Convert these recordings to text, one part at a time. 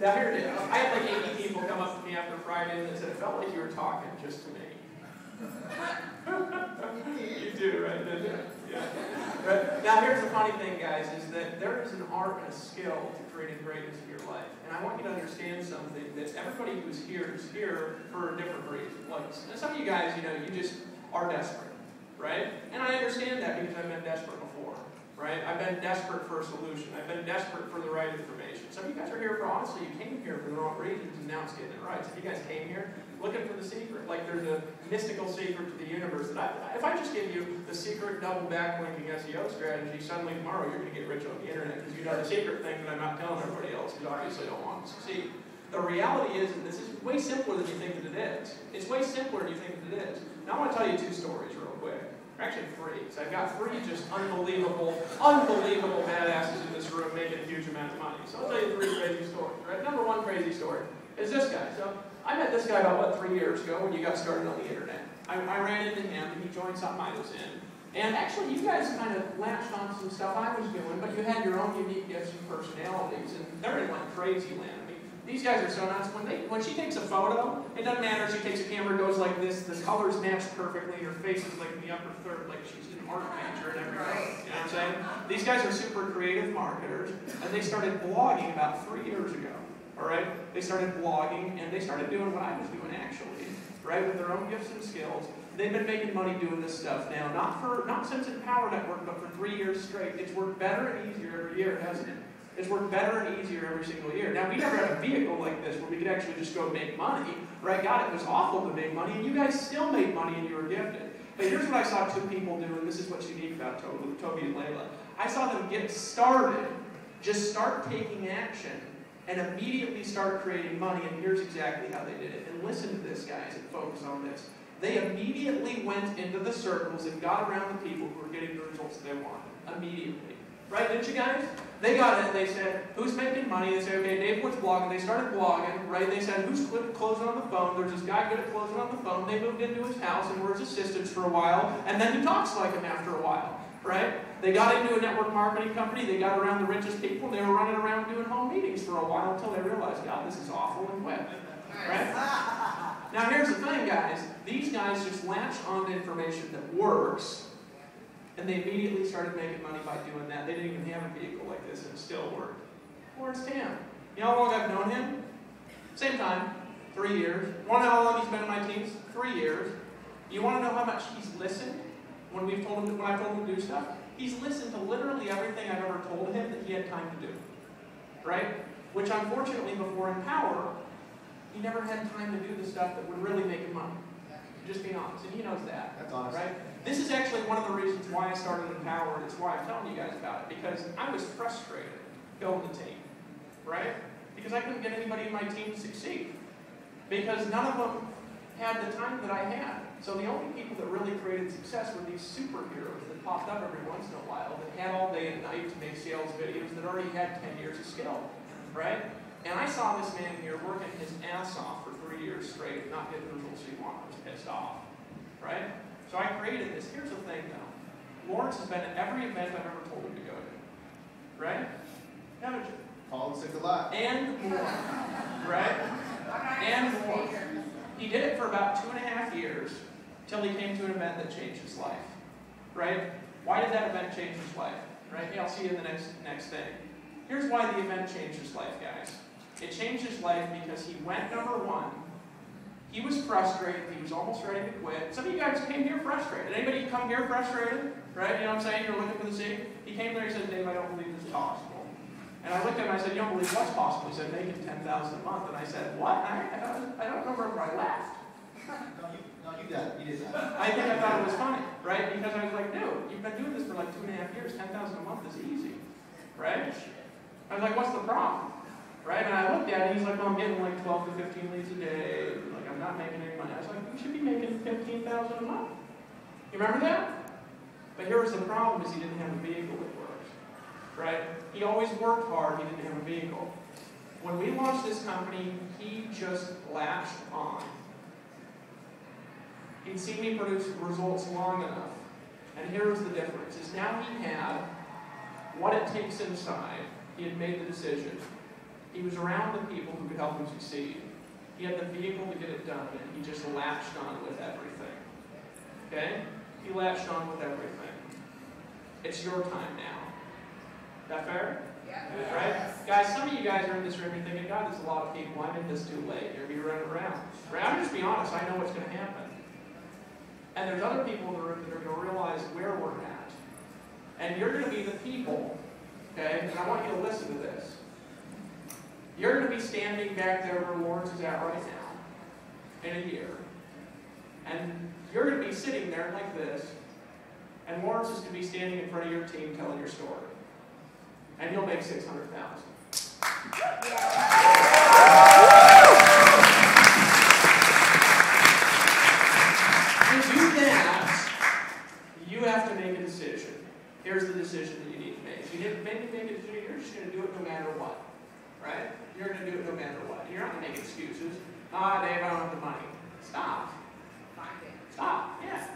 Now here it is. I had like 80 people come up to me after Friday and said, it felt like you were talking just to me. You do, right? Didn't you? Yeah. Right. Now here's the funny thing, guys, is that there is an art and a skill to creating greatness in your life. And I want you to understand something, that everybody who's here is here for a different reason. Like, some of you guys, you know, you just are desperate, right? And I understand that because I've been desperate before, right? I've been desperate for a solution. I've been desperate for the right information. Some of you guys are here for, honestly, you came here for the wrong reasons, and now it's getting it right. So if you guys came here looking for the secret, like there's a mystical secret to the universe, that if I just give you the secret double backlinking SEO strategy, suddenly tomorrow you're going to get rich on the internet because you know the secret thing that I'm not telling everybody else because obviously I don't want to succeed. The reality is, and this is way simpler than you think that it is. It's way simpler than you think that it is. Now I want to tell you 2 stories real quick. Actually 3, because I've got 3 just unbelievable badasses in this room making a huge amount of money. So I'll tell you 3 crazy stories, right? Number 1 crazy story is this guy. So I met this guy about, what, 3 years ago when you got started on the internet. I ran into him and he joined something I was in. And actually you guys kind of latched on some stuff I was doing, but you had your own unique gifts and personalities, and they're in like crazy land. I mean, these guys are so nuts. When she takes a photo, it doesn't matter if she takes a camera, goes like this, the colors match perfectly, her face is like in the upper third, like she's an art major and everything. You know what I'm saying? These guys are super creative marketers, and they started blogging about 3 years ago. All right? They started blogging, and they started doing what I was doing actually, right? With their own gifts and skills. They've been making money doing this stuff now, not since Empower Network, but for 3 years straight. It's worked better and easier every year, hasn't it? It's worked better and easier every single year. Now, we never had a vehicle like this where we could actually just go make money, right? God, it was awful to make money, and you guys still made money and you were gifted. But here's what I saw 2 people do, and this is what's unique about Toby and Layla. I saw them get started, just start taking action, and immediately start creating money, and here's exactly how they did it. And listen to this, guys, and focus on this. They immediately went into the circles and got around the people who were getting the results they wanted. Immediately. Right, didn't you guys? They got it, they said, who's making money? They said, okay, Dave Wood's blogging. They started blogging, right? They said, who's closing on the phone? There's this guy good at closing on the phone. They moved into his house and were his assistants for a while, and then he talks like him after a while, right? They got into a network marketing company. They got around the richest people. They were running around doing home meetings for a while until they realized, God, this is awful, and quit, right? Now, here's the thing, guys. These guys just latched on to information that works, and they immediately started making money by doing that. They didn't even have a vehicle like this, and it still worked. Where's Tam? You know how long I've known him? Same time, 3 years. Want to know how long he's been in my teams? 3 years. You want to know how much he's listened when I've told him to do stuff? He's listened to literally everything I've ever told him that he had time to do. Right? Which, unfortunately, before Empower, he never had time to do the stuff that would really make him money. Just being honest, and he knows that. That's honest. Right? This is actually one of the reasons why I started Empower, and it's why I'm telling you guys about it, because I was frustrated building the team, right? Because I couldn't get anybody in my team to succeed. Because none of them had the time that I had. So the only people that really created success were these superheroes that popped up every once in a while, that had all day and night to make sales videos, that already had 10 years of skill, right? And I saw this man here working his ass off for 3 years straight, not getting the results he wanted. I was pissed off, right? So I created this. Here's the thing, though. Lawrence has been at every event I've ever told him to go to, right? Haven't you? Politics a lot. And more, right? And more. He did it for about 2.5 years till he came to an event that changed his life, right? Why did that event change his life, right? Yeah, I'll see you in the next thing. Here's why the event changed his life, guys. It changed his life because he went, number 1, he was frustrated. He was almost ready to quit. Some of you guys came here frustrated. Anybody come here frustrated? Right? You know what I'm saying? You're looking for the secret. He came there and said, Dave, I don't believe this is possible. And I looked at him and I said, you don't believe what's possible? He said, making $10,000 a month. And I said, what? I don't remember where I laughed. No, you got it. You did that. I think I thought it was funny, right? Because I was like, dude, you've been doing this for like 2.5 years. $10,000 a month is easy, right? I was like, what's the problem? Right? And I looked at it, he's like, well, I'm getting like 12 to 15 leads a day. Like, I'm not making any money. I was like, you should be making $15,000 a month. You remember that? But here was the problem, is he didn't have a vehicle that worked. Right? He always worked hard, he didn't have a vehicle. When we launched this company, he just latched on. He'd seen me produce results long enough. And here was the difference, is now he had what it takes inside. He had made the decision. He was around the people who could help him succeed. He had the vehicle to get it done, and he just latched on with everything. Okay? He latched on with everything. It's your time now. Is that fair? Yeah. Right? Guys, some of you guys are in this room, you're thinking, God, there's a lot of people. I'm in this too late. You're going to be running around. Right? I'm just being honest. I know what's going to happen. And there's other people in the room that are going to realize where we're at. And you're going to be the people, okay? And I want you to listen to this. You're going to be standing back there where Lawrence is at right now, in a year. And you're going to be sitting there like this, and Lawrence is going to be standing in front of your team telling your story. And you'll make $600,000. To do that, you have to make a decision. Here's the decision that you need to make. If you didn't make a decision, you're just going to do it no matter what. Right? You're going to do it no matter what. You're not going to make excuses. Dave, I don't have the money. Stop. Stop. Yeah.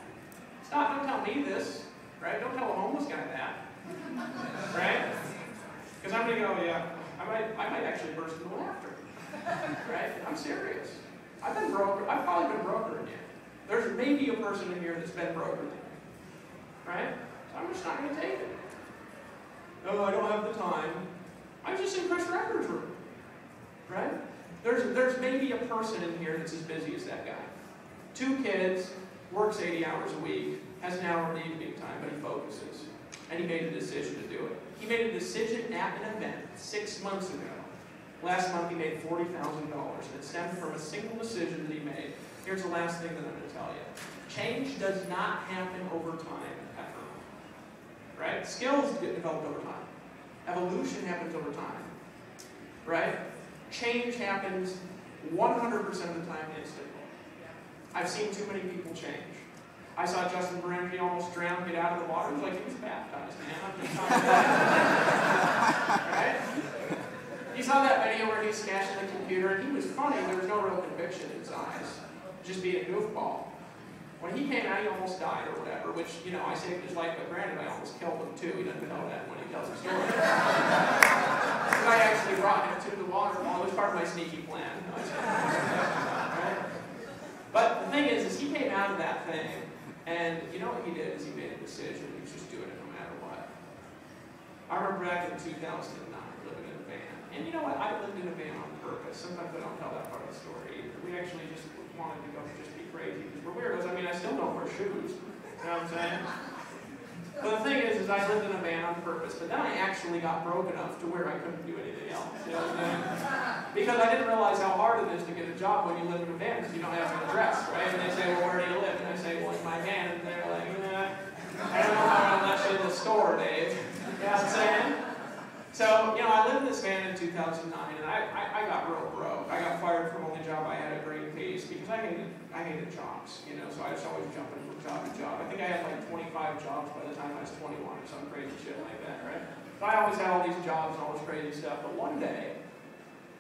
Stop. Don't tell me this. Right? Don't tell a homeless guy that. Right? Because I'm going to go, yeah, I might actually burst into laughter. Right? I'm serious. I've probably been broker in here. There's maybe a person in here that's been broker than me. Right? So I'm just not going to take it. No, I don't have the time. I'm just in Chris Recker's room. Right? There's maybe a person in here that's as busy as that guy. 2 kids, works 80 hours a week, has an hour of evening time, but he focuses. And he made a decision to do it. He made a decision at an event 6 months ago. Last month he made $40,000. It stemmed from a single decision that he made. Here's the last thing that I'm going to tell you. Change does not happen over time, ever. Right? Skills get developed over time. Evolution happens over time. Right? Change happens 100% of the time instantly. I've seen too many people change. I saw Justin Berenger almost drown, get out of the water. It was like he was baptized, man. I'm just talking about it. Right? You saw that video where he's smashing the computer, and he was funny. There was no real conviction in his eyes. Just being a goofball. When he came out, he almost died or whatever, which, you know, I saved his life, but granted, I almost killed him too. He doesn't know that when he tells the story. I actually brought him to the waterfall. It was part of my sneaky plan. Right? But the thing is he came out of that thing, and you know what he did is he made a decision. He was just doing it no matter what. I remember back in 2009, living in a van. And you know what? I lived in a van on purpose. Sometimes I don't tell that part of the story either. We actually just wanted to go just be crazy because we're weirdos. I mean, I still don't wear shoes. You know what I'm saying? But the thing is I lived in a van on purpose. But then I actually got broke enough to where I couldn't do anything else. You know what I'm saying? Because I didn't realize how hard it is to get a job when you live in a van because you don't have an address, right? And they say, well, where do you live? And I say, well, in my van. And they're like, I don't know how to let you in the store, Dave. You know what I'm saying? So, you know, I lived in this van in 2009, and I got real broke. I got fired from the only job I had at Greenpeace because I hated jobs, you know, so I was always jumping from job to job. I think I had like 25 jobs by the time I was 21 or some crazy shit like that, right? So I always had all these jobs and all this crazy stuff, but one day,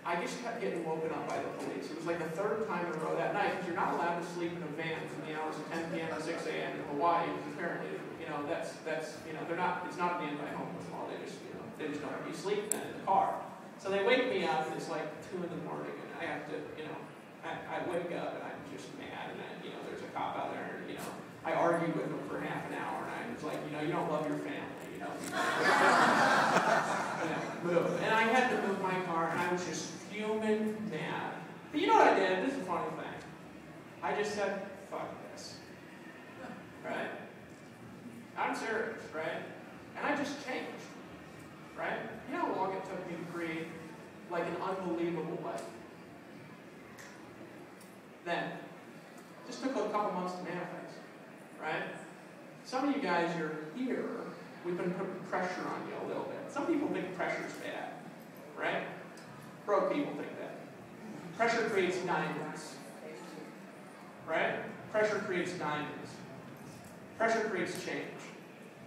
I just kept getting woken up by the police. It was like the 3rd time in a row that night, because you're not allowed to sleep in a van from the hours of 10 p.m. to 6 a.m. in Hawaii, because apparently, you know, that's you know, it's not an anti-homeless law. They just don't have you sleep then in the car. So they wake me up, and it's like 2 in the morning, and I have to, you know, I wake up, and I'm just mad, and you know, there's a cop out there, and, you know, I argued with him for half an hour, and I was like, you know, you don't love your family, you know. Move. And I had to move my car, and I was just fuming mad. But you know what I did? This is a funny thing. I just said, fuck this. Right? I'm serious, right? And I just changed. Right? You know how long it took me to create like an unbelievable life? Then, it just took a couple months to manifest. Right? Some of you guys, you're here. We've been putting pressure on you a little bit. Some people think pressure's bad. Right? Broke people think that. Pressure creates diamonds. Right? Pressure creates diamonds. Pressure creates change.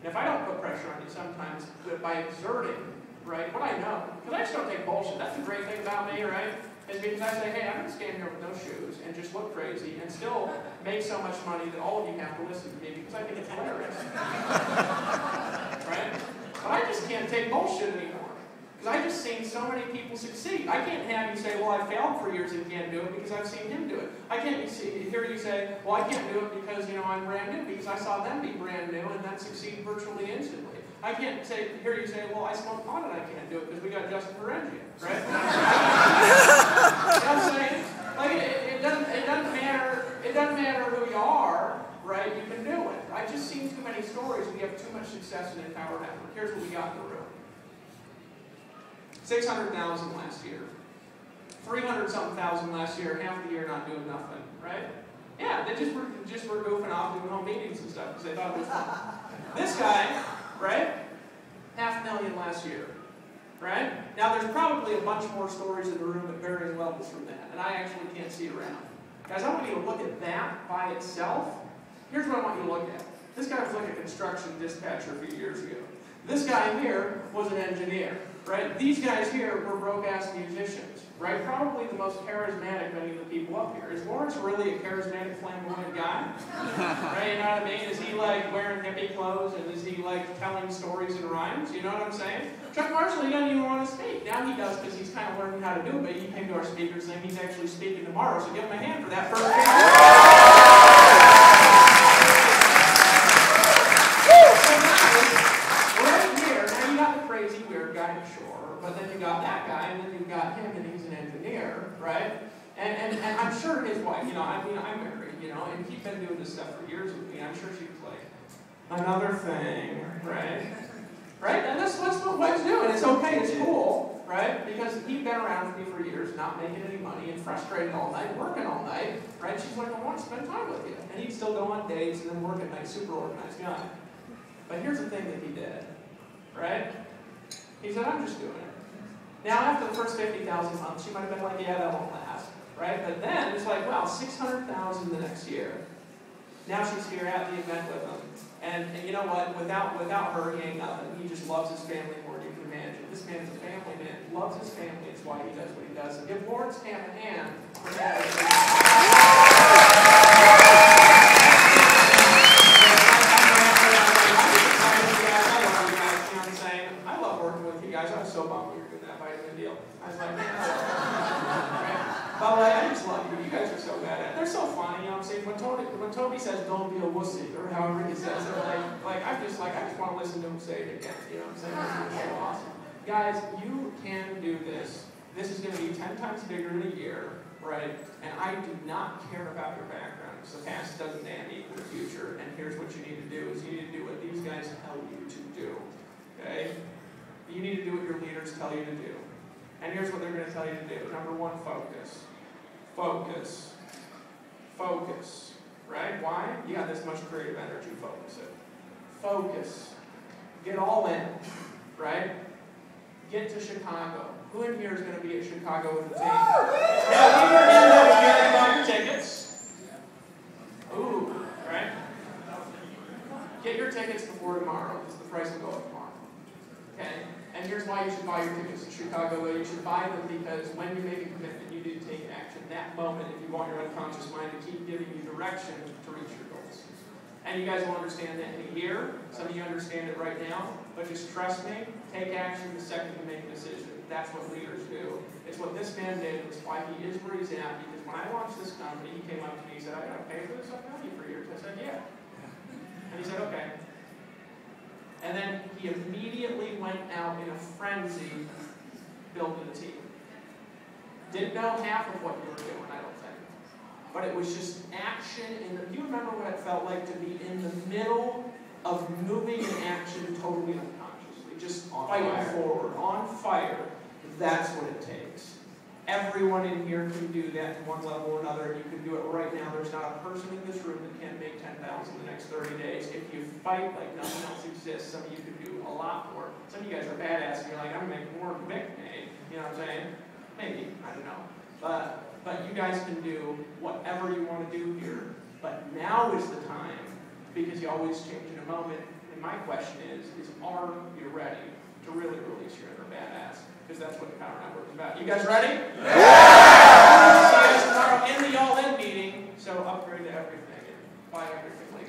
And if I don't put pressure on you sometimes by exerting, right, what I know, because I just don't take bullshit. That's the great thing about me, right, is because I say, hey, I'm going to stand here with no shoes and just look crazy and still make so much money that all of you have to listen to me because I think it's hilarious. Right? But I just can't take bullshit anymore. Because I've just seen so many people succeed. I can't have you say, well, I failed for years and can't do it because I've seen him do it. I can't hear you say, well, I can't do it because, I'm brand new, because I saw them be brand new and then succeed virtually instantly. I can't hear you say, well, I smoke pot and I can't do it because we got Justin Ferengia, right? You know what I'm saying? Like, it doesn't matter who you are, right? You can do it. I've just seen too many stories. We have too much success in Empower Network. Here's what we got in the room. 600,000 last year. 300-something thousand last year, half the year not doing nothing, right? Yeah, they just were goofing off doing home meetings and stuff because they thought it was fun. This guy, right? 500,000 last year, right? Now there's probably a bunch more stories in the room at varying levels from that, and I actually can't see around. Guys, I want you to look at that by itself. Here's what I want you to look at. This guy was like a construction dispatcher a few years ago. This guy here was an engineer, right? These guys here were broke-ass musicians, right? Probably the most charismatic of any of the people up here. Is Lawrence really a charismatic, flamboyant guy? Right, you know what I mean? Is he like wearing hippie clothes and is he like telling stories and rhymes? You know what I'm saying? Chuck Marshall, he doesn't even want to speak. Now he does because he's kind of learning how to do it, but he came to our speakers saying he's actually speaking tomorrow, so give him a hand for that first. Crazy, weird guy, sure, but then you got that guy, and then you've got him, and he's an engineer, right? And I'm sure his wife, I'm married, and he's been doing this stuff for years with me. I'm sure she was like, another thing, right? Right? And that's what wives do, and it's okay, it's cool, right? Because he'd been around with me for years, not making any money, and frustrated all night, working all night, right? She's like, I want to spend time with you. And he'd still go on dates and then work at night, super organized guy. But here's the thing that he did, right? He said, I'm just doing it. Now, after the first 50,000 months, she might have been like, yeah, that won't last, right? But then it's like, wow, 600,000 the next year. Now she's here at the event with him. And you know what? Without her, he ain't nothing. He just loves his family more than you can imagine. This man's a family man. He loves his family. It's why he does what he does. So give Lawrence Ham a hand for that. I was so bummed we were doing that vitamin deal. I was like, man, but like, I just love you. You guys are so bad at it. They're so funny, you know what I'm saying? When Toby says, don't be a wussy, or however he says it, I just want to listen to him say it again. You know what I'm saying? This is so awesome. Guys, you can do this. This is going to be 10 times bigger in a year, right? And I do not care about your background, because the past doesn't damn equal the future. And here's what you need to do, is you need to do what these guys tell you to do, okay? You need to do what your leaders tell you to do. And here's what they're going to tell you to do. Number one, focus. Focus. Focus. Right? Why? You got this much creative energy, focus it. Focus. Get all in. Right? Get to Chicago. Who in here is going to be at Chicago with the team? Yeah, you buy your tickets. Ooh, right? Get your tickets before tomorrow, because the price will go up tomorrow. Okay? And here's why you should buy your tickets to Chicago. You should buy them because when you make a commitment, you need to take action. That moment, if you want your unconscious mind to keep giving you direction to reach your goals. And you guys will understand that in a year. Some of you understand it right now. But just trust me, take action the second you make a decision. That's what leaders do. It's what this man did. It's why he is where he's at. Because when I launched this company, he came up to me and said, I got to pay for this. I've known you for years. I said, yeah. And he said, okay. And then he immediately went out in a frenzy building a team. Didn't know half of what you were doing, I don't think. But it was just action. Do you remember what it felt like to be in the middle of moving in action totally unconsciously? Just fighting forward, on fire. That's what it takes. Everyone in here can do that to one level or another, and you can do it right now. There's not a person in this room that can't make 10,000 in the next 30 days. If you fight like nothing else exists, some of you can do a lot more. Some of you guys are badass, and you're like, I'm going to make more than Beak made. You know what I'm saying? Maybe. I don't know. But you guys can do whatever you want to do here. But now is the time, because you always change in a moment. And my question is are you ready to really release your inner badass? Because that's what the Power Network is about. You guys ready? Yeah! Tomorrow in the all-in meeting, so upgrade to everything and buy everything. Like